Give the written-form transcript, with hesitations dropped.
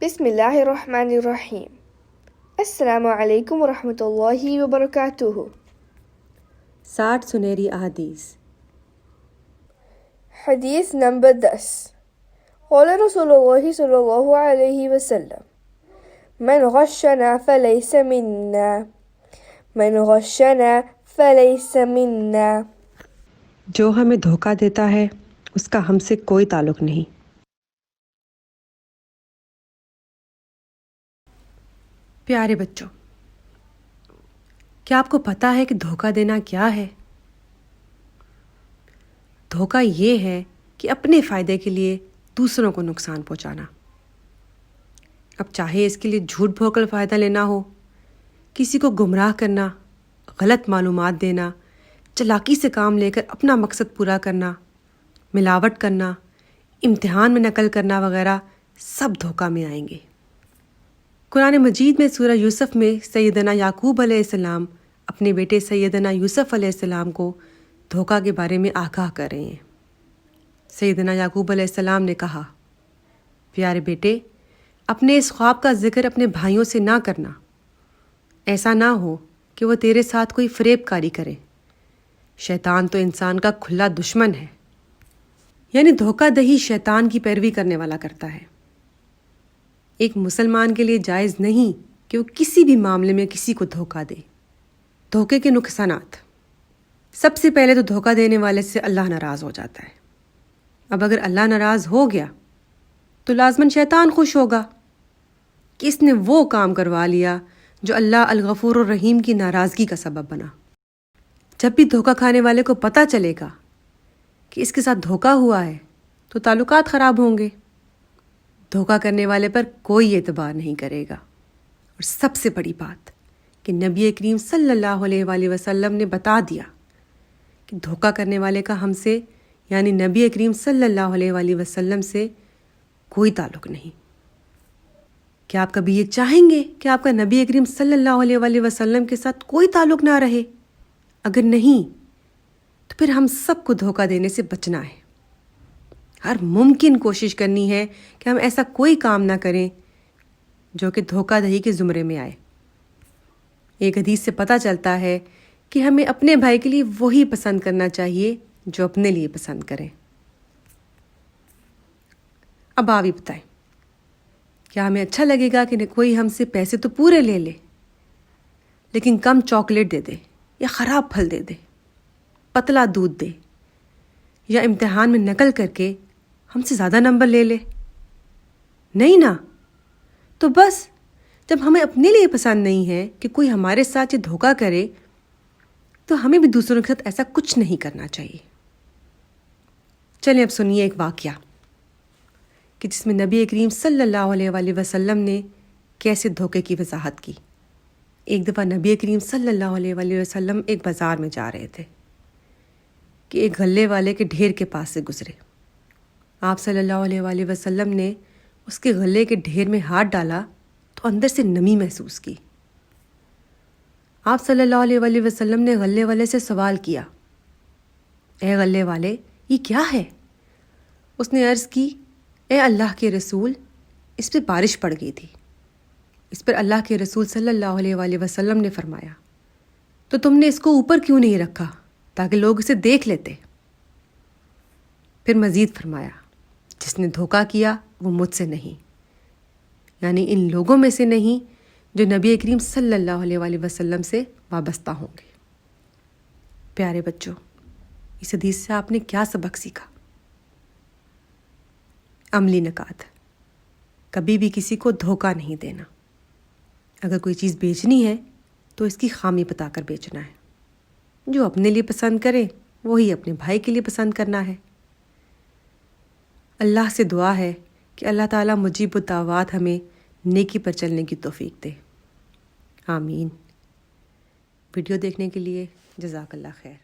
بسم اللہ الرحمن الرحیم۔ السلام علیکم ورحمۃ اللہ وبرکاتہ۔ 60 سنہری احادیث۔ حدیث نمبر 10۔ قال رسول اللہ صلی اللہ علیہ وسلم من غشنا فلیس منا، من غشنا فلیس منا۔ جو ہمیں دھوکہ دیتا ہے اس کا ہم سے کوئی تعلق نہیں۔ پیارے بچوں، کیا آپ کو پتہ ہے کہ دھوکہ دینا کیا ہے؟ دھوکہ یہ ہے کہ اپنے فائدے کے لیے دوسروں کو نقصان پہنچانا۔ اب چاہے اس کے لیے جھوٹ بول کر فائدہ لینا ہو، کسی کو گمراہ کرنا، غلط معلومات دینا، چالاکی سے کام لے کر اپنا مقصد پورا کرنا، ملاوٹ کرنا، امتحان میں نقل کرنا وغیرہ، سب دھوکہ میں آئیں گے۔ قرآن مجید میں سورہ یوسف میں سیدنا یعقوب علیہ السلام اپنے بیٹے سیدنا یوسف علیہ السلام کو دھوکہ کے بارے میں آگاہ کر رہے ہیں۔ سیدنا یعقوب علیہ السلام نے کہا، پیارے بیٹے، اپنے اس خواب کا ذکر اپنے بھائیوں سے نہ کرنا، ایسا نہ ہو کہ وہ تیرے ساتھ کوئی فریب کاری کرے۔ شیطان تو انسان کا کھلا دشمن ہے، یعنی دھوکہ دہی شیطان کی پیروی کرنے والا کرتا ہے۔ ایک مسلمان کے لیے جائز نہیں کہ وہ کسی بھی معاملے میں کسی کو دھوکہ دے۔ دھوکے کے نقصانات۔ سب سے پہلے تو دھوکہ دینے والے سے اللہ ناراض ہو جاتا ہے۔ اب اگر اللہ ناراض ہو گیا تو لازماً شیطان خوش ہوگا کہ اس نے وہ کام کروا لیا جو اللہ الغفور الرحیم کی ناراضگی کا سبب بنا۔ جب بھی دھوکہ کھانے والے کو پتہ چلے گا کہ اس کے ساتھ دھوکہ ہوا ہے تو تعلقات خراب ہوں گے۔ دھوکہ کرنے والے پر کوئی اعتبار نہیں کرے گا۔ اور سب سے بڑی بات کہ نبی کریم صلی اللہ علیہ وآلہ وسلم نے بتا دیا کہ دھوکہ کرنے والے کا ہم سے یعنی نبی کریم صلی اللہ علیہ وآلہ وسلم سے کوئی تعلق نہیں۔ کیا آپ کبھی یہ چاہیں گے کہ آپ کا نبی کریم صلی اللہ علیہ وآلہ وسلم کے ساتھ کوئی تعلق نہ رہے؟ اگر نہیں تو پھر ہم سب کو دھوکہ دینے سے بچنا ہے۔ ہر ممکن کوشش کرنی ہے کہ ہم ایسا کوئی کام نہ کریں جو کہ دھوکہ دہی کے زمرے میں آئے۔ ایک حدیث سے پتہ چلتا ہے کہ ہمیں اپنے بھائی کے لیے وہی پسند کرنا چاہیے جو اپنے لیے پسند کریں۔ اب آپ ہی بتائیں، کیا ہمیں اچھا لگے گا کہ کوئی ہم سے پیسے تو پورے لے لے لیکن کم چاکلیٹ دے دے، یا خراب پھل دے دے، پتلا دودھ دے، یا امتحان میں نقل کر کے ہم سے زیادہ نمبر لے لے؟ نہیں نا۔ تو بس جب ہمیں اپنے لیے پسند نہیں ہے کہ کوئی ہمارے ساتھ یہ دھوکہ کرے تو ہمیں بھی دوسروں کے ساتھ ایسا کچھ نہیں کرنا چاہیے۔ چلیں اب سنیے ایک واقعہ کہ جس میں نبی کریم صلی اللہ علیہ وآلہ وسلم نے کیسے دھوکے کی وضاحت کی۔ ایک دفعہ نبی کریم صلی اللہ علیہ وآلہ وسلم ایک بازار میں جا رہے تھے کہ ایک غلے والے کے ڈھیر کے پاس سے گزرے۔ آپ صلی اللہ علیہ وآلہ وسلم نے اس کے غلے کے ڈھیر میں ہاتھ ڈالا تو اندر سے نمی محسوس کی۔ آپ صلی اللہ علیہ وآلہ وسلم نے غلے والے سے سوال کیا، اے غلے والے، یہ کیا ہے؟ اس نے عرض کی، اے اللہ کے رسول، اس پہ بارش پڑ گئی تھی۔ اس پر اللہ کے رسول صلی اللہ علیہ وآلہ وسلم نے فرمایا، تو تم نے اس کو اوپر کیوں نہیں رکھا تاکہ لوگ اسے دیکھ لیتے؟ پھر مزید فرمایا، جس نے دھوکہ کیا وہ مجھ سے نہیں، یعنی ان لوگوں میں سے نہیں جو نبی کریم صلی اللہ علیہ وآلہ وسلم سے وابستہ ہوں گے۔ پیارے بچوں، اس حدیث سے آپ نے کیا سبق سیکھا؟ عملی نکات۔ کبھی بھی کسی کو دھوکہ نہیں دینا۔ اگر کوئی چیز بیچنی ہے تو اس کی خامی بتا کر بیچنا ہے۔ جو اپنے لیے پسند کرے وہی اپنے بھائی کے لیے پسند کرنا ہے۔ اللہ سے دعا ہے کہ اللہ تعالیٰ مجیب الدعوات ہمیں نیکی پر چلنے کی توفیق دے۔ آمین۔ ویڈیو دیکھنے کے لیے جزاک اللہ خیر۔